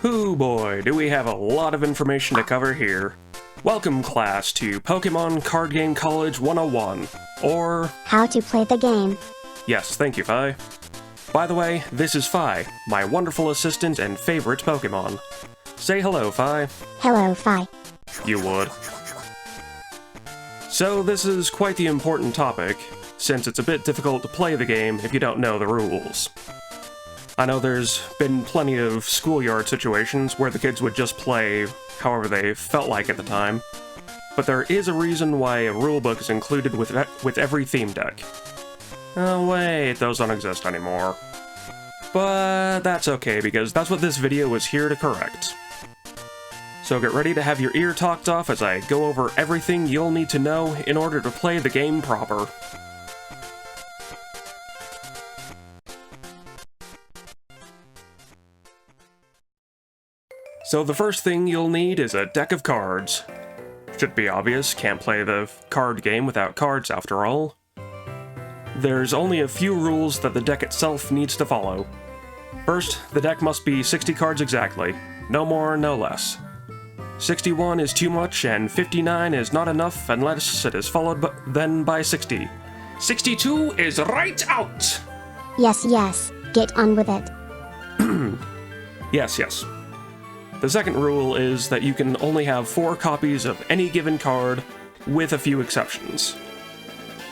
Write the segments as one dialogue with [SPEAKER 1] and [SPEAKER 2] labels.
[SPEAKER 1] Hoo boy, do we have a lot of information to cover here. Welcome class to Pokemon Card Game College 101, or...
[SPEAKER 2] How to play the game.
[SPEAKER 1] Yes, thank you, Fi. By the way, this is Fi, my wonderful assistant and favorite Pokemon. Say hello, Fi.
[SPEAKER 2] Hello, Fi.
[SPEAKER 1] You would. So this is quite the important topic, since it's a bit difficult to play the game if you don't know the rules. I know there's been plenty of schoolyard situations where the kids would just play however they felt like at the time, but there is a reason why a rulebook is included with every theme deck. Oh wait, those don't exist anymore. But that's okay, because that's what this video is here to correct. So get ready to have your ear talked off as I go over everything you'll need to know in order to play the game proper. So the first thing you'll need is a deck of cards. Should be obvious, can't play the card game without cards after all. There's only a few rules that the deck itself needs to follow. First, the deck must be 60 cards exactly, no more, no less. 61 is too much, and 59 is not enough unless it is followed then by 60. 62 is right out!
[SPEAKER 2] Yes, get on with it.
[SPEAKER 1] Yes. The second rule is that you can only have 4 copies of any given card, with a few exceptions.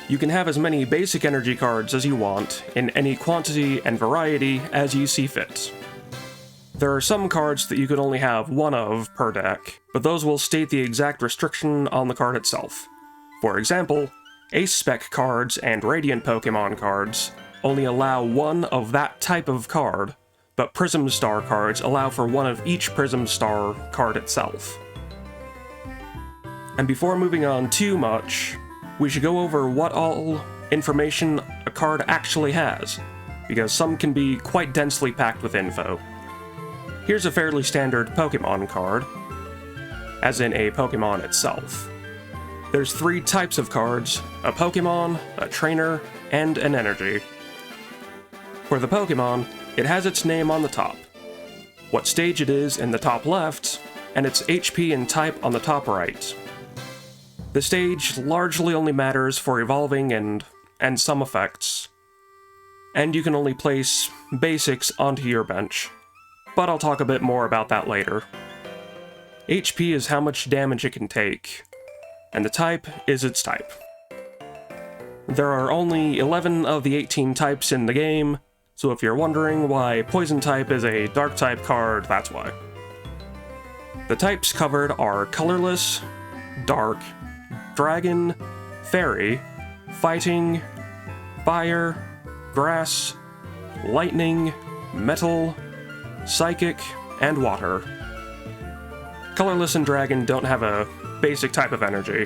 [SPEAKER 1] You can have as many basic energy cards as you want, in any quantity and variety as you see fit. There are some cards that you can only have 1 of per deck, but those will state the exact restriction on the card itself. For example, Ace Spec cards and Radiant Pokemon cards only allow 1 of that type of card, but Prism Star cards allow for 1 of each Prism Star card itself. And before moving on too much, we should go over what all information a card actually has, because some can be quite densely packed with info. Here's a fairly standard Pokemon card, as in a Pokemon itself. There's 3 types of cards: a Pokemon, a Trainer, and an Energy. For the Pokemon, it has its name on the top, what stage it is in the top left, and its HP and type on the top right. The stage largely only matters for evolving and some effects, and you can only place basics onto your bench, but I'll talk a bit more about that later. HP is how much damage it can take, and the type is its type. There are only 11 of the 18 types in the game, so if you're wondering why Poison type is a Dark type card, that's why. The types covered are Colorless, Dark, Dragon, Fairy, Fighting, Fire, Grass, Lightning, Metal, Psychic, and Water. Colorless and Dragon don't have a basic type of energy,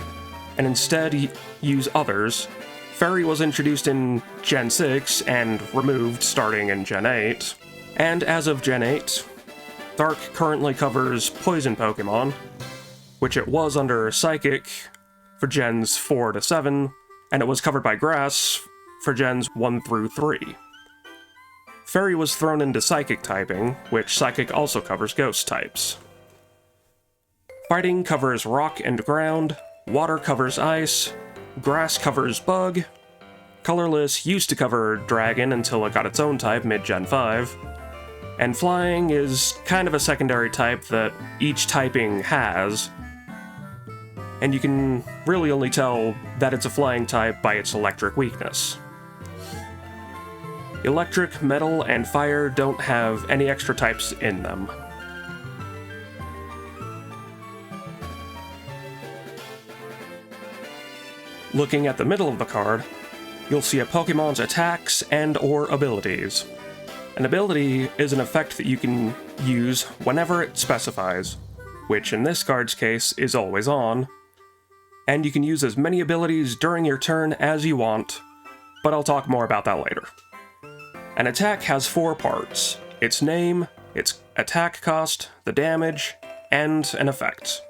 [SPEAKER 1] and instead use others. Fairy was introduced in Gen 6 and removed starting in Gen 8, and as of Gen 8, Dark currently covers Poison Pokemon, which it was under Psychic for Gens 4 to 7, and it was covered by Grass for Gens 1 through 3. Fairy was thrown into Psychic typing, which Psychic also covers Ghost types. Fighting covers Rock and Ground, Water covers Ice, Grass covers Bug, Colorless used to cover Dragon until it got its own type mid-Gen 5, and Flying is kind of a secondary type that each typing has, and you can really only tell that it's a Flying type by its electric weakness. Electric, Metal, and Fire don't have any extra types in them. Looking at the middle of the card, you'll see a Pokemon's attacks and/or abilities. An ability is an effect that you can use whenever it specifies, which in this card's case is always on, and you can use as many abilities during your turn as you want, but I'll talk more about that later. An attack has 4 parts: its name, its attack cost, the damage, and an effect.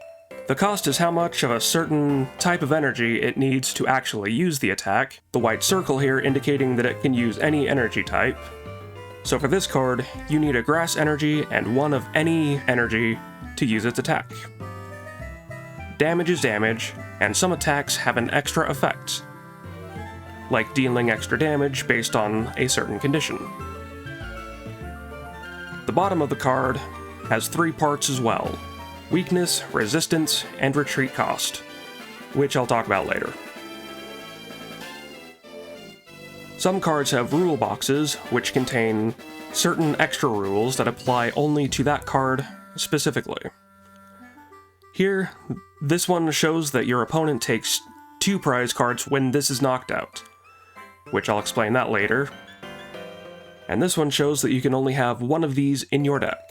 [SPEAKER 1] The cost is how much of a certain type of energy it needs to actually use the attack, the white circle here indicating that it can use any energy type. So for this card, you need a grass energy and one of any energy to use its attack. Damage is damage, and some attacks have an extra effect, like dealing extra damage based on a certain condition. The bottom of the card has 3 parts as well: weakness, resistance, and retreat cost, which I'll talk about later. Some cards have rule boxes, which contain certain extra rules that apply only to that card specifically. Here, this one shows that your opponent takes 2 prize cards when this is knocked out, which I'll explain that later. And this one shows that you can only have 1 of these in your deck.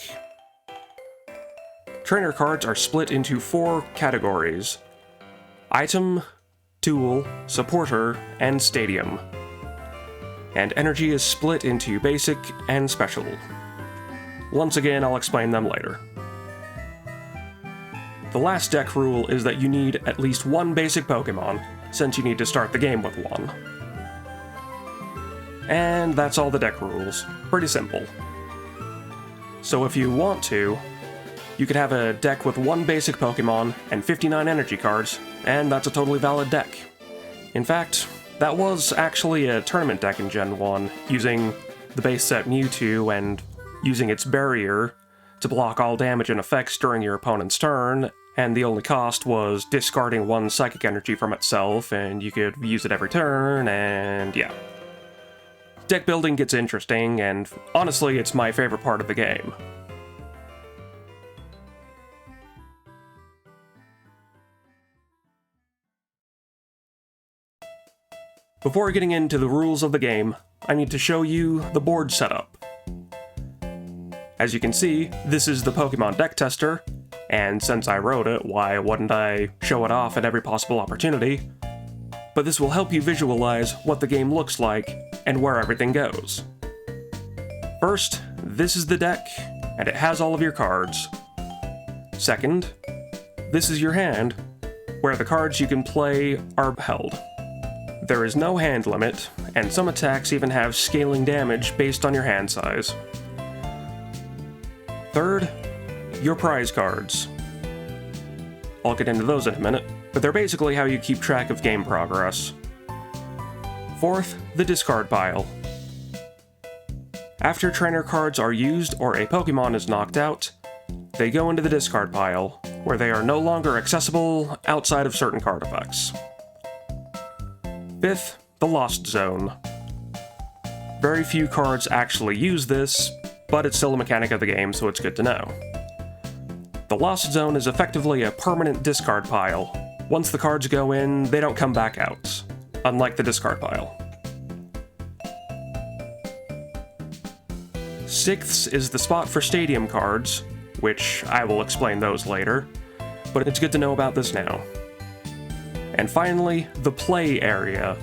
[SPEAKER 1] Trainer cards are split into 4 categories: item, tool, supporter, and stadium. And energy is split into basic and special. Once again, I'll explain them later. The last deck rule is that you need at least 1 basic Pokemon, since you need to start the game with 1. And that's all the deck rules. Pretty simple. So if you want to, you could have a deck with 1 basic Pokemon and 59 energy cards, and that's a totally valid deck. In fact, that was actually a tournament deck in Gen 1, using the base set Mewtwo and using its barrier to block all damage and effects during your opponent's turn, and the only cost was discarding 1 psychic energy from itself, and you could use it every turn, and yeah. Deck building gets interesting, and honestly, it's my favorite part of the game. Before getting into the rules of the game, I need to show you the board setup. As you can see, this is the Pokemon deck tester, and since I wrote it, why wouldn't I show it off at every possible opportunity? But this will help you visualize what the game looks like and where everything goes. First, this is the deck, and it has all of your cards. Second, this is your hand, where the cards you can play are held. There is no hand limit, and some attacks even have scaling damage based on your hand size. Third, your prize cards. I'll get into those in a minute, but they're basically how you keep track of game progress. Fourth, the discard pile. After trainer cards are used or a Pokemon is knocked out, they go into the discard pile, where they are no longer accessible outside of certain card effects. Fifth, the Lost Zone. Very few cards actually use this, but it's still a mechanic of the game, so it's good to know. The Lost Zone is effectively a permanent discard pile. Once the cards go in, they don't come back out, unlike the discard pile. Sixth is the spot for stadium cards, which I will explain those later, but it's good to know about this now. And finally, the play area.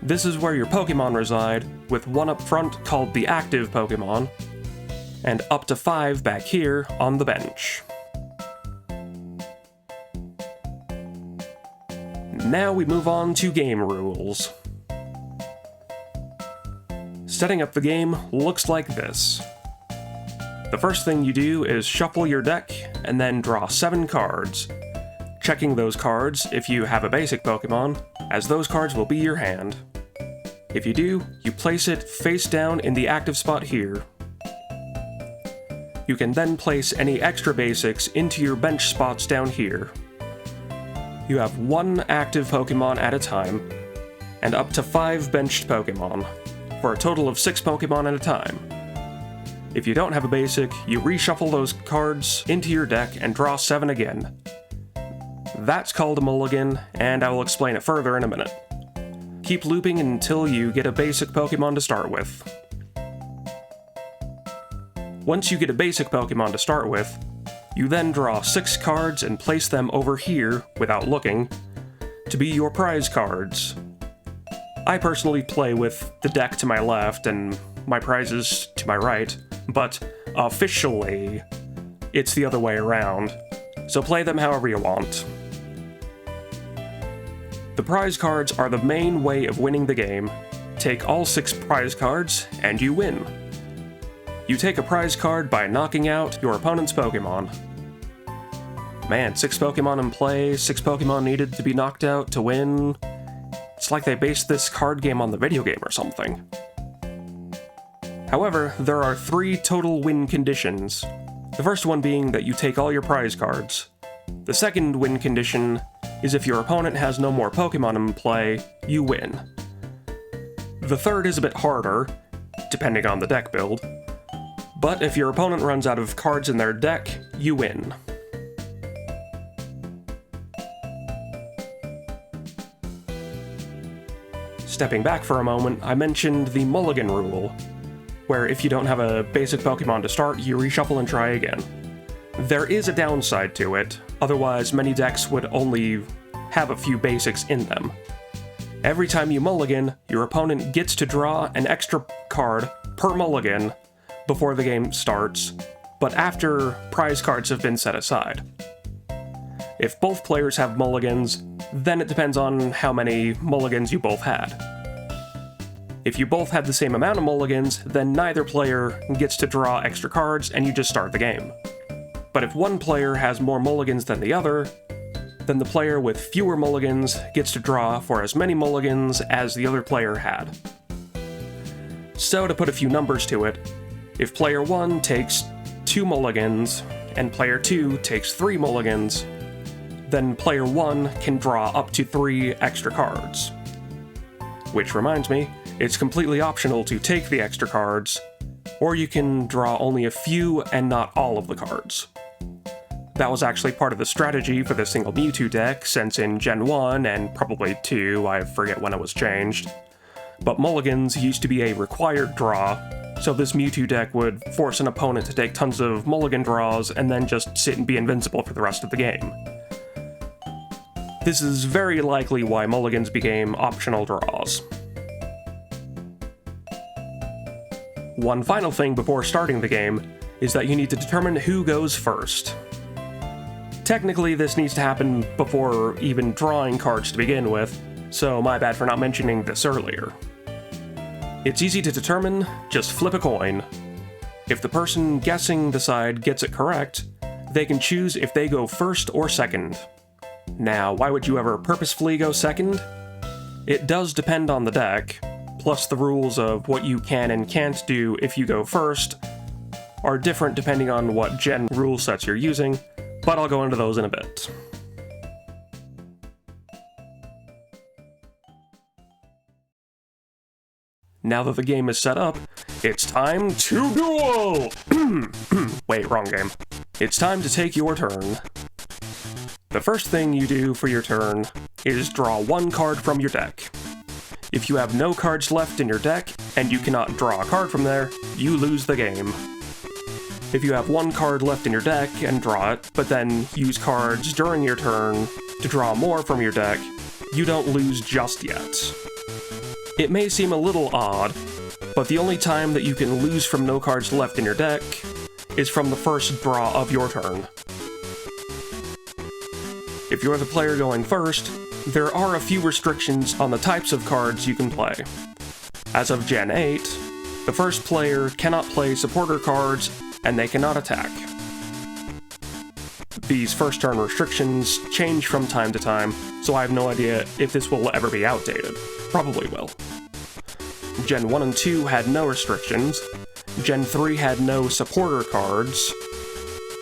[SPEAKER 1] This is where your Pokemon reside, with 1 up front called the active Pokemon, and up to 5 back here on the bench. Now we move on to game rules. Setting up the game looks like this. The first thing you do is shuffle your deck, and then draw 7 cards, checking those cards if you have a basic Pokemon, as those cards will be your hand. If you do, you place it face down in the active spot here. You can then place any extra basics into your bench spots down here. You have 1 active Pokemon at a time, and up to 5 benched Pokemon, for a total of 6 Pokemon at a time. If you don't have a basic, you reshuffle those cards into your deck and draw 7 again. That's called a mulligan, and I will explain it further in a minute. Keep looping until you get a basic Pokemon to start with. Once you get a basic Pokemon to start with, you then draw 6 cards and place them over here, without looking, to be your prize cards. I personally play with the deck to my left and my prizes to my right, but officially, it's the other way around, so play them however you want. The prize cards are the main way of winning the game. Take all 6 prize cards, and you win. You take a prize card by knocking out your opponent's Pokemon. Man, 6 Pokemon in play, 6 Pokemon needed to be knocked out to win. It's like they based this card game on the video game or something. However, there are 3 total win conditions. The first one being that you take all your prize cards. The second win condition is if your opponent has no more Pokemon in play, you win. The third is a bit harder, depending on the deck build, but if your opponent runs out of cards in their deck, you win. Stepping back for a moment, I mentioned the mulligan rule, where if you don't have a basic Pokemon to start, you reshuffle and try again. There is a downside to it, otherwise many decks would only have a few basics in them. Every time you mulligan, your opponent gets to draw an extra card per mulligan before the game starts, but after prize cards have been set aside. If both players have mulligans, then it depends on how many mulligans you both had. If you both had the same amount of mulligans, then neither player gets to draw extra cards and you just start the game. But if one player has more mulligans than the other, then the player with fewer mulligans gets to draw for as many mulligans as the other player had. So to put a few numbers to it, if player 1 takes 2 mulligans and player 2 takes 3 mulligans, then player 1 can draw up to 3 extra cards. Which reminds me, it's completely optional to take the extra cards, or you can draw only a few and not all of the cards. That was actually part of the strategy for the single Mewtwo deck, since in Gen 1 and probably 2, I forget when it was changed. But mulligans used to be a required draw, so this Mewtwo deck would force an opponent to take tons of mulligan draws and then just sit and be invincible for the rest of the game. This is very likely why mulligans became optional draws. One final thing before starting the game is that you need to determine who goes first. Technically, this needs to happen before even drawing cards to begin with, so my bad for not mentioning this earlier. It's easy to determine, just flip a coin. If the person guessing the side gets it correct, they can choose if they go first or second. Now, why would you ever purposefully go second? It does depend on the deck, plus the rules of what you can and can't do if you go first are different depending on what gen rule sets you're using, but I'll go into those in a bit. Now that the game is set up, it's time to duel! Wait, wrong game. It's time to take your turn. The first thing you do for your turn is draw 1 card from your deck. If you have no cards left in your deck, and you cannot draw a card from there, you lose the game. If you have 1 card left in your deck and draw it, but then use cards during your turn to draw more from your deck, you don't lose just yet. It may seem a little odd, but the only time that you can lose from no cards left in your deck is from the first draw of your turn. If you're the player going first, there are a few restrictions on the types of cards you can play. As of Gen 8, the first player cannot play supporter cards, and they cannot attack. These first turn restrictions change from time to time, so I have no idea if this will ever be outdated. Probably will. Gen 1 and 2 had no restrictions. Gen 3 had no supporter cards,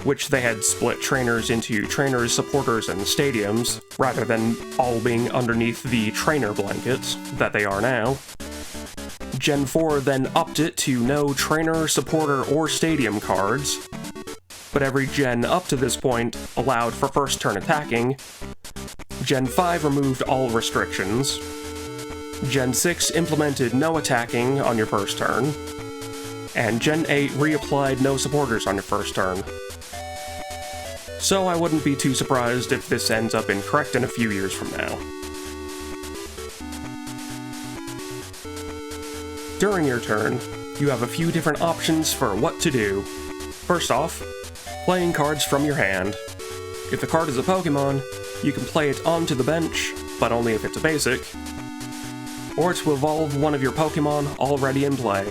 [SPEAKER 1] which they had split trainers into trainers, supporters, and stadiums, rather than all being underneath the trainer blanket that they are now. Gen 4 then upped it to no trainer, supporter, or stadium cards, but every gen up to this point allowed for first turn attacking. Gen 5 removed all restrictions. Gen 6 implemented no attacking on your first turn, and Gen 8 reapplied no supporters on your first turn. So I wouldn't be too surprised if this ends up incorrect in a few years from now. During your turn, you have a few different options for what to do. First off, playing cards from your hand. If the card is a Pokemon, you can play it onto the bench, but only if it's a basic, or to evolve one of your Pokemon already in play.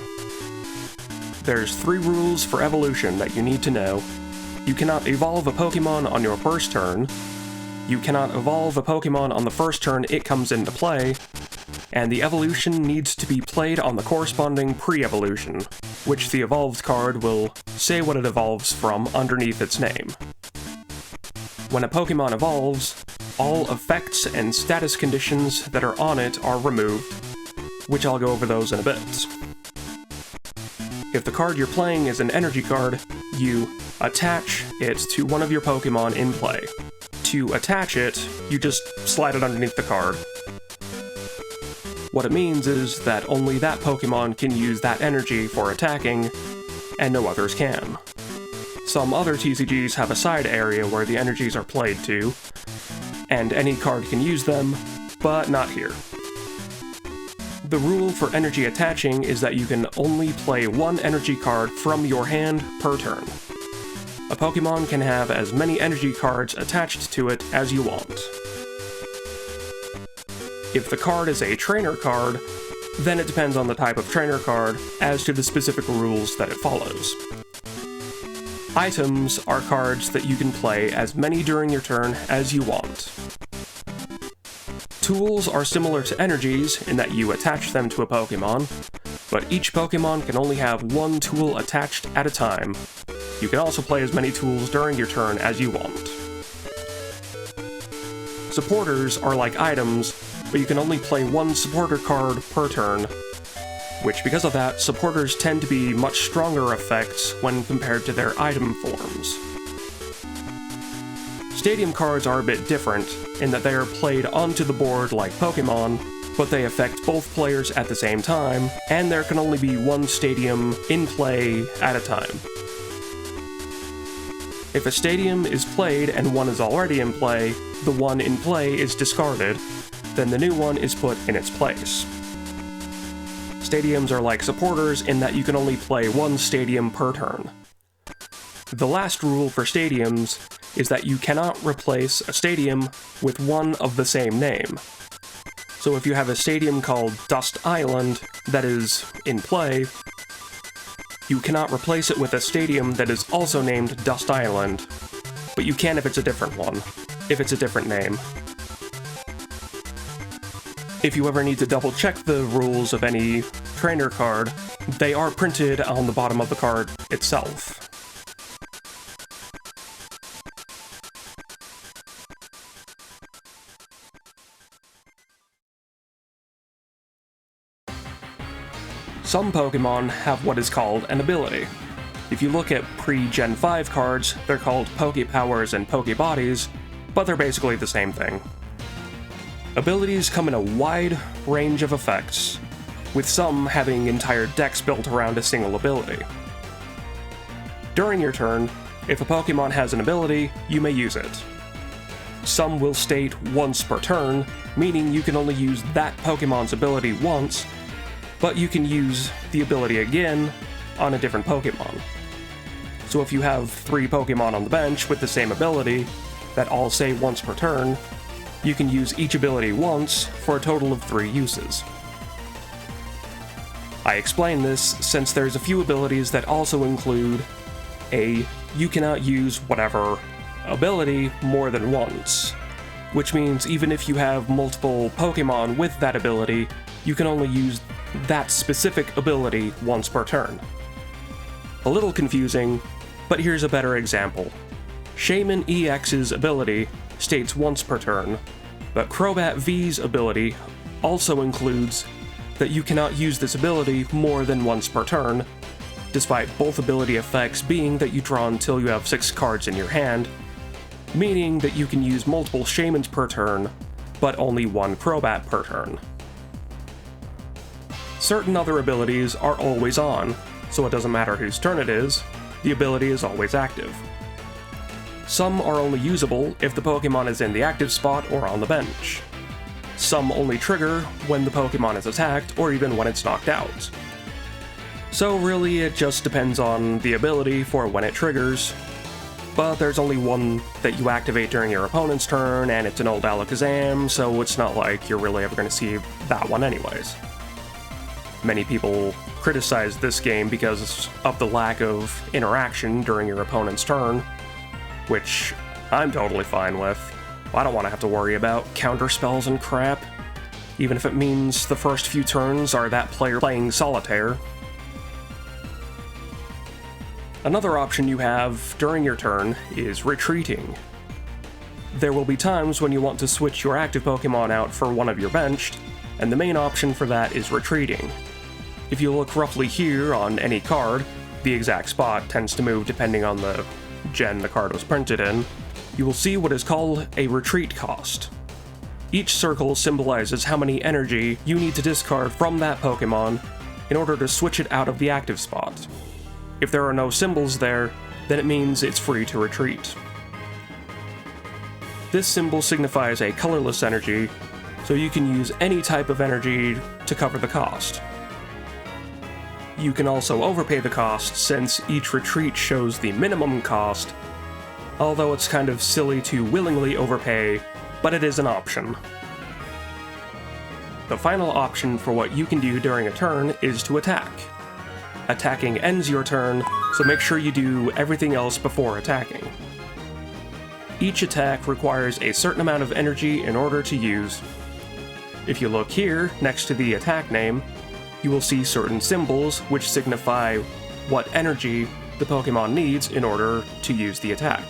[SPEAKER 1] there's 3 rules for evolution that you need to know. You cannot evolve a Pokemon on your first turn, you cannot evolve a Pokemon on the first turn it comes into play, and the evolution needs to be played on the corresponding pre-evolution, which the evolved card will say what it evolves from underneath its name. When a Pokemon evolves, all effects and status conditions that are on it are removed, which I'll go over those in a bit. If the card you're playing is an energy card, you attach it to one of your Pokemon in play. To attach it, you just slide it underneath the card. What it means is that only that Pokemon can use that energy for attacking, and no others can. Some other TCGs have a side area where the energies are played to, and any card can use them, but not here. The rule for energy attaching is that you can only play one energy card from your hand per turn. A Pokemon can have as many energy cards attached to it as you want. If the card is a trainer card, then it depends on the type of trainer card as to the specific rules that it follows. Items are cards that you can play as many during your turn as you want. Tools are similar to energies in that you attach them to a Pokemon, but each Pokemon can only have one tool attached at a time. You can also play as many tools during your turn as you want. Supporters are like items, but you can only play one supporter card per turn, which because of that, supporters tend to be much stronger effects when compared to their item forms. Stadium cards are a bit different, in that they are played onto the board like Pokemon, but they affect both players at the same time, and there can only be one stadium in play at a time. If a stadium is played and one is already in play, the one in play is discarded, then the new one is put in its place. Stadiums are like supporters in that you can only play one stadium per turn. The last rule for stadiums is that you cannot replace a stadium with one of the same name. So if you have a stadium called Dust Island that is in play, you cannot replace it with a stadium that is also named Dust Island, but you can if it's a different one, if it's a different name. If you ever need to double check the rules of any trainer card, they are printed on the bottom of the card itself. Some Pokemon have what is called an ability. If you look at pre-Gen 5 cards, they're called Pokepowers and Pokebodies, but they're basically the same thing. Abilities come in a wide range of effects, with some having entire decks built around a single ability. During your turn, if a Pokemon has an ability, you may use it. Some will state once per turn, meaning you can only use that Pokemon's ability once, but you can use the ability again on a different Pokemon. So if you have 3 Pokemon on the bench with the same ability, that all say once per turn, you can use each ability once for a total of 3 uses. I explain this since there's a few abilities that also include a you cannot use whatever ability more than once, which means even if you have multiple Pokemon with that ability, you can only use that specific ability once per turn. A little confusing, but here's a better example. Shaman EX's ability states once per turn, but Crobat V's ability also includes that you cannot use this ability more than once per turn, despite both ability effects being that you draw until you have 6 cards in your hand, meaning that you can use multiple Shamans per turn, but only one Crobat per turn. Certain other abilities are always on, so it doesn't matter whose turn it is, the ability is always active. Some are only usable if the Pokemon is in the active spot or on the bench. Some only trigger when the Pokemon is attacked or even when it's knocked out. So really it just depends on the ability for when it triggers, but there's only one that you activate during your opponent's turn and it's an old Alakazam, so it's not like you're really ever going to see that one anyways. Many people criticize this game because of the lack of interaction during your opponent's turn, which I'm totally fine with. I don't want to have to worry about counter spells and crap, even if it means the first few turns are that player playing solitaire. Another option you have during your turn is retreating. There will be times when you want to switch your active Pokemon out for one of your benched, and the main option for that is retreating. If you look roughly here on any card, the exact spot tends to move depending on the gen the card was printed in, you will see what is called a retreat cost. Each circle symbolizes how many energy you need to discard from that Pokemon in order to switch it out of the active spot. If there are no symbols there, then it means it's free to retreat. This symbol signifies a colorless energy, so you can use any type of energy to cover the cost. You can also overpay the cost since each retreat shows the minimum cost, although it's kind of silly to willingly overpay, but it is an option. The final option for what you can do during a turn is to attack. Attacking ends your turn, so make sure you do everything else before attacking. Each attack requires a certain amount of energy in order to use. If you look here, next to the attack name, you will see certain symbols which signify what energy the Pokemon needs in order to use the attack.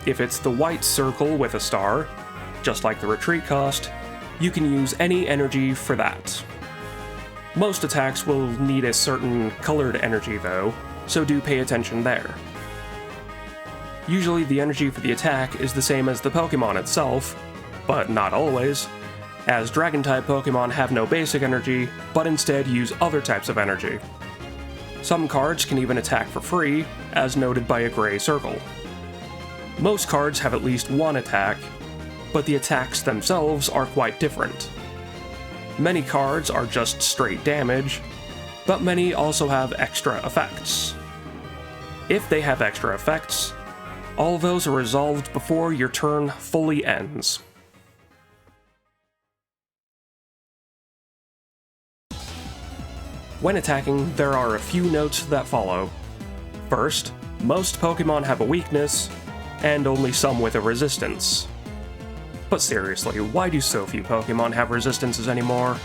[SPEAKER 1] If it's the white circle with a star, just like the retreat cost, you can use any energy for that. Most attacks will need a certain colored energy though, so do pay attention there. Usually the energy for the attack is the same as the Pokemon itself, but not always, as Dragon-type Pokemon have no basic energy, but instead use other types of energy. Some cards can even attack for free, as noted by a gray circle. Most cards have at least one attack, but the attacks themselves are quite different. Many cards are just straight damage, but many also have extra effects. If they have extra effects, all of those are resolved before your turn fully ends. When attacking, there are a few notes that follow. First, most Pokemon have a weakness, and only some with a resistance. But seriously, why do so few Pokemon have resistances anymore?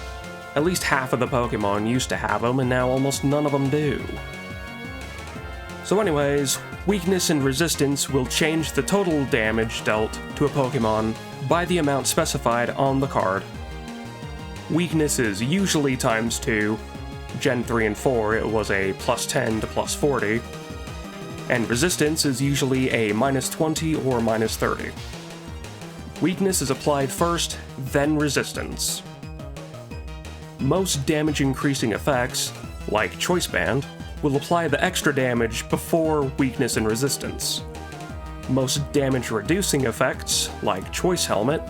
[SPEAKER 1] At least half of the Pokemon used to have them, and now almost none of them do. So anyways, weakness and resistance will change the total damage dealt to a Pokemon by the amount specified on the card. Weakness is usually times 2, Gen 3 and 4 it was a plus 10 to plus 40, and resistance is usually a minus 20 or minus 30. Weakness is applied first, then resistance. Most damage-increasing effects, like Choice Band, will apply the extra damage before weakness and resistance. Most damage-reducing effects, like Choice Helmet,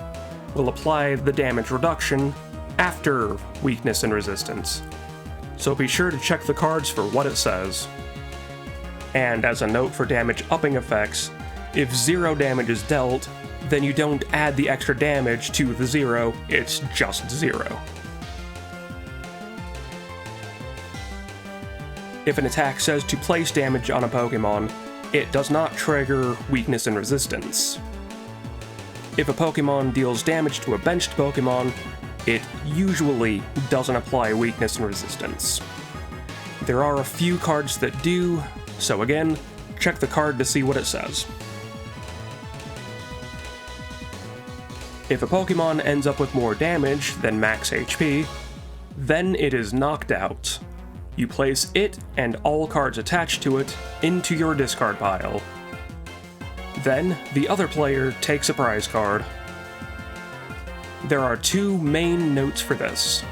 [SPEAKER 1] will apply the damage reduction after weakness and resistance. So be sure to check the cards for what it says. And as a note for damage-upping effects, if 0 damage is dealt, then you don't add the extra damage to the 0, it's just 0. If an attack says to place damage on a Pokemon, it does not trigger weakness and resistance. If a Pokemon deals damage to a benched Pokemon, it usually doesn't apply weakness and resistance. There are a few cards that do, so again, check the card to see what it says. If a Pokemon ends up with more damage than max HP, then it is knocked out. You place it and all cards attached to it into your discard pile. Then, the other player takes a prize card. There are 2 main notes for this.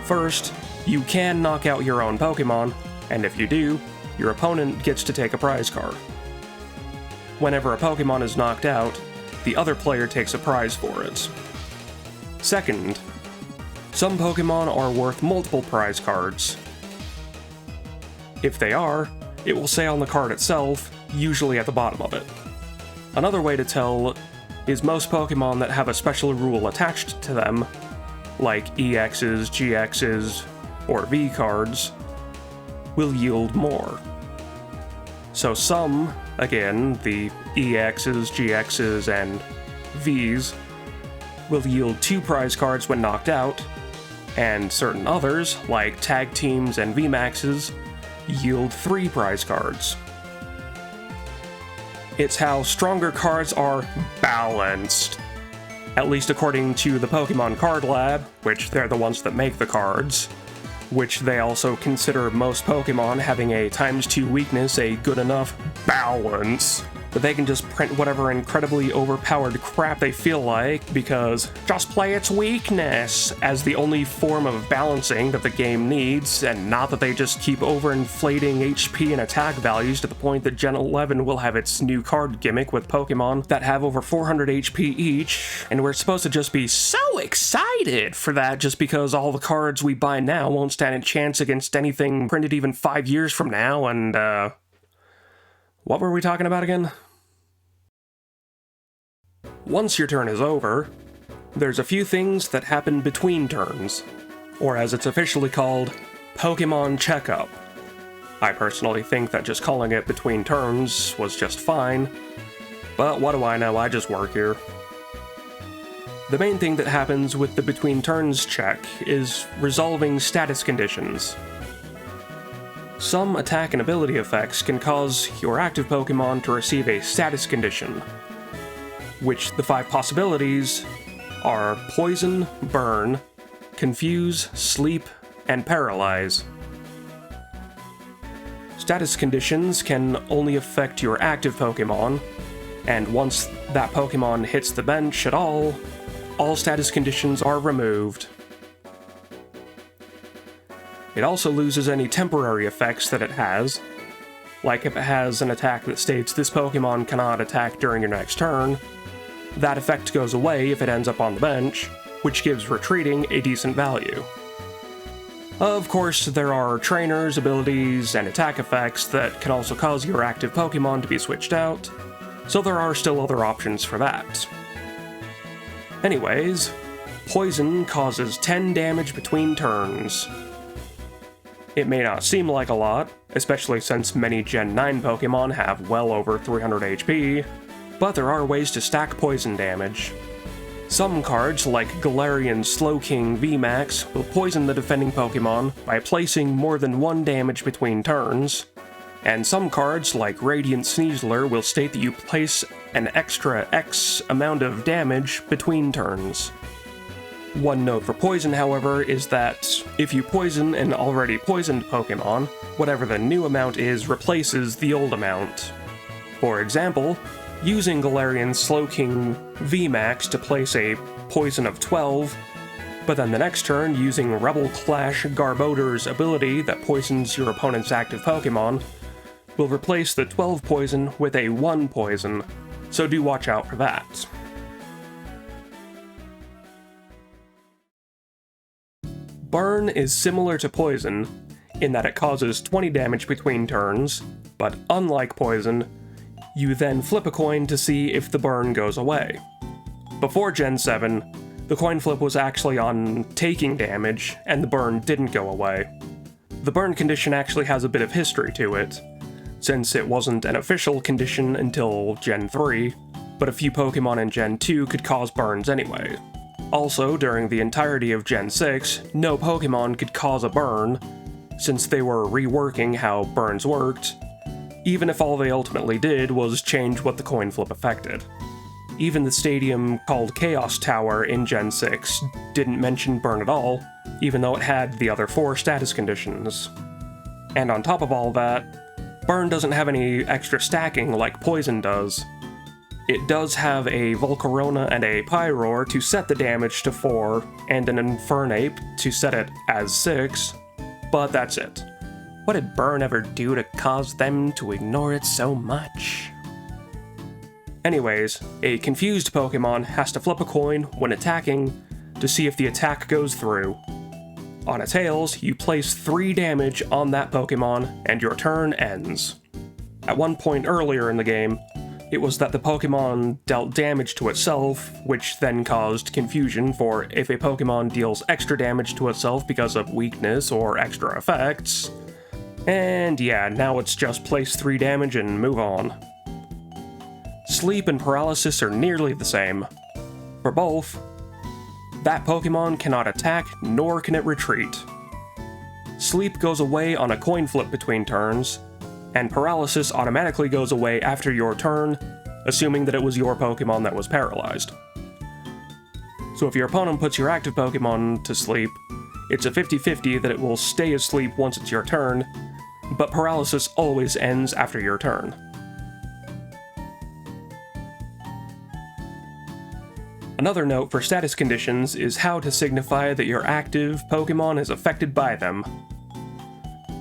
[SPEAKER 1] First, you can knock out your own Pokemon, and if you do, your opponent gets to take a prize card. Whenever a Pokemon is knocked out, the other player takes a prize for it. Second, some Pokemon are worth multiple prize cards. If they are, it will say on the card itself, usually at the bottom of it. Another way to tell is most Pokemon that have a special rule attached to them, like EXs, GXs, or V cards, will yield more. So some, again, the EXs, GXs, and Vs, will yield 2 prize cards when knocked out, and certain others, like tag teams and VMAXs, yield 3 prize cards. It's how stronger cards are balanced. At least according to the Pokemon Card Lab, which they're the ones that make the cards, which they also consider most Pokemon having a ×2 weakness a good enough balance that they can just print whatever incredibly overpowered crap they feel like, because just play its weakness as the only form of balancing that the game needs, and not that they just keep overinflating HP and attack values to the point that Gen 11 will have its new card gimmick with Pokemon that have over 400 HP each, and we're supposed to just be so excited for that just because all the cards we buy now won't stand a chance against anything printed even 5 years from now, and what were we talking about again? Once your turn is over, there's a few things that happen between turns, or as it's officially called, Pokemon Checkup. I personally think that just calling it between turns was just fine, but what do I know, I just work here. The main thing that happens with the between turns check is resolving status conditions. Some attack and ability effects can cause your active Pokemon to receive a status condition, which the 5 possibilities are Poison, Burn, Confuse, Sleep, and Paralyze. Status conditions can only affect your active Pokemon, and once that Pokemon hits the bench at all status conditions are removed. It also loses any temporary effects that it has, like if it has an attack that states this Pokemon cannot attack during your next turn, that effect goes away if it ends up on the bench, which gives retreating a decent value. Of course, there are trainers, abilities, and attack effects that can also cause your active Pokemon to be switched out, so there are still other options for that. Anyways, Poison causes 10 damage between turns. It may not seem like a lot, especially since many Gen 9 Pokemon have well over 300 HP, but there are ways to stack poison damage. Some cards, like Galarian Slowking VMAX, will poison the defending Pokemon by placing more than 1 damage between turns, and some cards, like Radiant Sneasler, will state that you place an extra X amount of damage between turns. One note for poison, however, is that if you poison an already poisoned Pokemon, whatever the new amount is replaces the old amount. For example, using Galarian Slowking VMAX to place a poison of 12, but then the next turn using Rebel Clash Garbodor's ability that poisons your opponent's active Pokemon, will replace the 12 poison with a 1 poison, so do watch out for that. Burn is similar to Poison in that it causes 20 damage between turns, but unlike Poison, you then flip a coin to see if the burn goes away. Before Gen 7, the coin flip was actually on taking damage, and the burn didn't go away. The burn condition actually has a bit of history to it, since it wasn't an official condition until Gen 3, but a few Pokemon in Gen 2 could cause burns anyway. Also, during the entirety of Gen 6, no Pokemon could cause a burn, since they were reworking how burns worked, even if all they ultimately did was change what the coin flip affected. Even the stadium called Chaos Tower in Gen 6 didn't mention burn at all, even though it had the other 4 status conditions. And on top of all that, burn doesn't have any extra stacking like Poison does. It does have a Volcarona and a Pyroar to set the damage to 4, and an Infernape to set it as 6, but that's it. What did burn ever do to cause them to ignore it so much? Anyways, a confused Pokemon has to flip a coin when attacking to see if the attack goes through. On a Tails, you place 3 damage on that Pokemon, and your turn ends. At one point earlier in the game, It was that the Pokemon dealt damage to itself, which then caused confusion for if a Pokemon deals extra damage to itself because of weakness or extra effects. And yeah, now it's just place 3 damage and move on. Sleep and paralysis are nearly the same. For both, that Pokemon cannot attack nor can it retreat. Sleep goes away on a coin flip between turns, and paralysis automatically goes away after your turn, assuming that it was your Pokemon that was paralyzed. So if your opponent puts your active Pokemon to sleep, it's a 50-50 that it will stay asleep once it's your turn, but paralysis always ends after your turn. Another note for status conditions is how to signify that your active Pokemon is affected by them.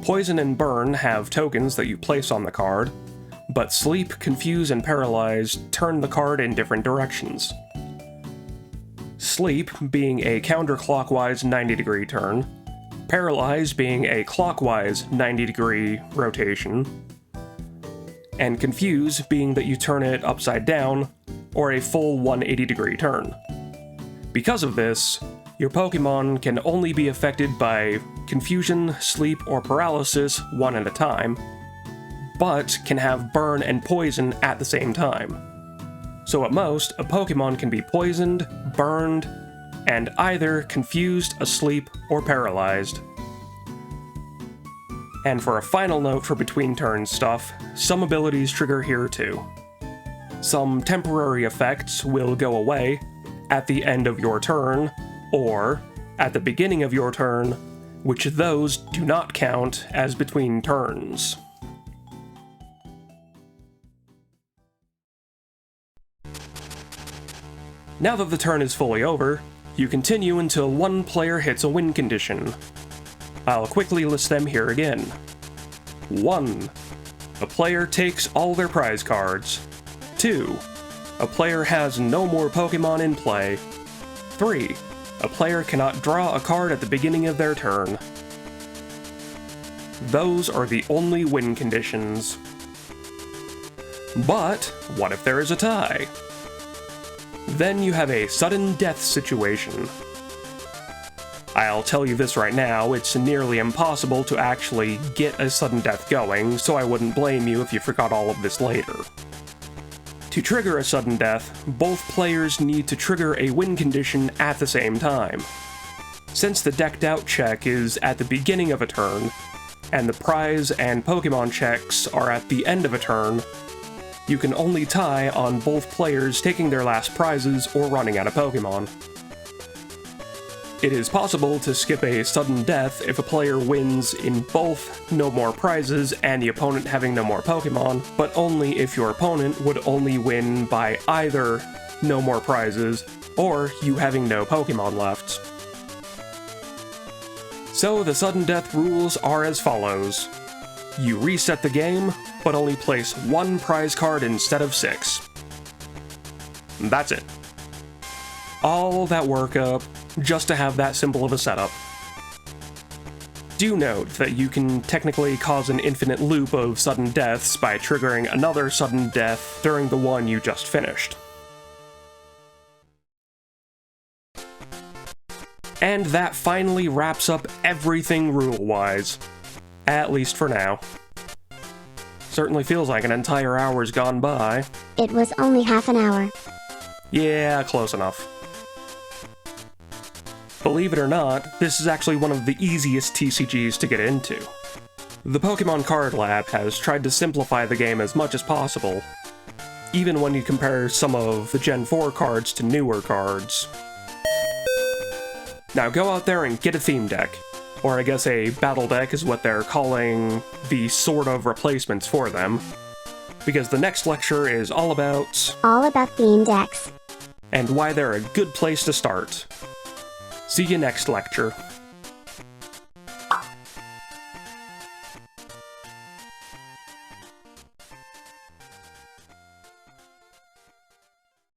[SPEAKER 1] Poison and Burn have tokens that you place on the card, but Sleep, Confuse, and Paralyze turn the card in different directions. Sleep being a counterclockwise 90-degree turn, Paralyze being a clockwise 90-degree rotation, and Confuse being that you turn it upside down, or a full 180-degree turn. Because of this, your Pokemon can only be affected by Confusion, Sleep, or Paralysis one at a time, but can have Burn and Poison at the same time. So at most, a Pokemon can be poisoned, burned, and either confused, asleep, or paralyzed. And for a final note for between turns stuff, some abilities trigger here too. Some temporary effects will go away at the end of your turn, or at the beginning of your turn, which those do not count as between turns. Now that the turn is fully over, you continue until one player hits a win condition. I'll quickly list them here again. 1. A player takes all their prize cards. 2. A player has no more Pokemon in play. 3. A player cannot draw a card at the beginning of their turn. Those are the only win conditions. But what if there is a tie? Then you have a sudden death situation. I'll tell you this right now, it's nearly impossible to actually get a sudden death going, so I wouldn't blame you if you forgot all of this later. To trigger a sudden death, both players need to trigger a win condition at the same time. Since the decked out check is at the beginning of a turn, and the prize and Pokemon checks are at the end of a turn, you can only tie on both players taking their last prizes or running out of Pokemon. It is possible to skip a sudden death if a player wins in both no more prizes and the opponent having no more Pokemon, but only if your opponent would only win by either no more prizes or you having no Pokemon left. So the sudden death rules are as follows. You reset the game, but only place 1 prize card instead of 6. That's it. All that workup just to have that simple of a setup. Do note that you can technically cause an infinite loop of sudden deaths by triggering another sudden death during the one you just finished. And that finally wraps up everything rule-wise. At least for now. Certainly feels like an entire hour's gone by.
[SPEAKER 2] It was only half an hour.
[SPEAKER 1] Yeah, close enough. Believe it or not, this is actually one of the easiest TCGs to get into. The Pokemon Card Lab has tried to simplify the game as much as possible, even when you compare some of the Gen 4 cards to newer cards. Now go out there and get a theme deck, or I guess a battle deck is what they're calling the sort of replacements for them, because the next lecture is all about
[SPEAKER 2] theme decks,
[SPEAKER 1] and why they're a good place to start. See you next lecture.